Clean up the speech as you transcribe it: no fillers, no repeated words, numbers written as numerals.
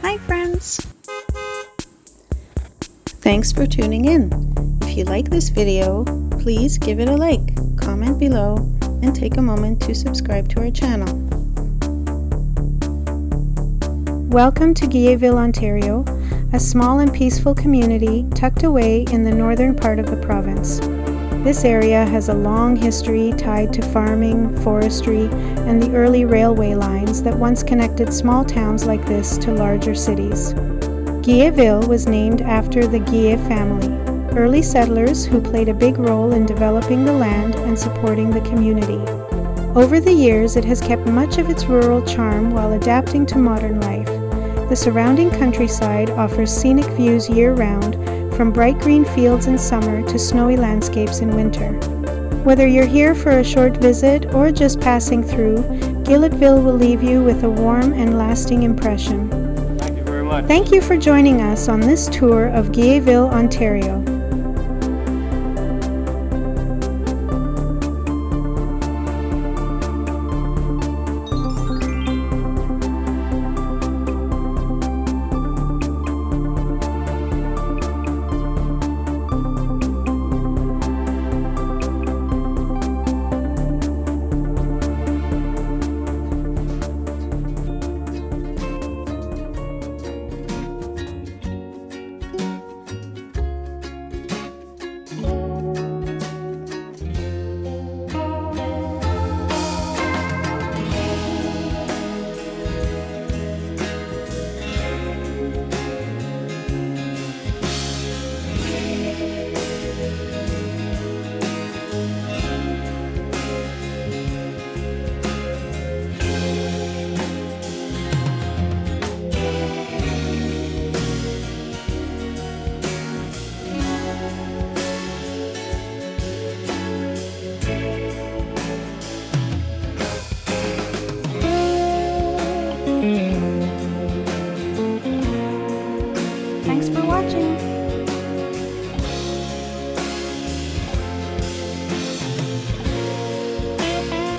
Hi friends! Thanks for tuning in. If you like this video, please give it a like, comment below, and take a moment to subscribe to our channel. Welcome to Guilletville, Ontario, a small and peaceful community tucked away in the northern part of the province. This area has a long history tied to farming, forestry, and the early railway lines that once connected small towns like this to larger cities. Guilletville was named after the Guillet family, early settlers who played a big role in developing the land and supporting the community. Over the years, it has kept much of its rural charm while adapting to modern life. The surrounding countryside offers scenic views year-round, from bright green fields in summer to snowy landscapes in winter. Whether you're here for a short visit or just passing through, Guilletville will leave you with a warm and lasting impression. Thank you very much. Thank you for joining us on this tour of Guilletville, Ontario.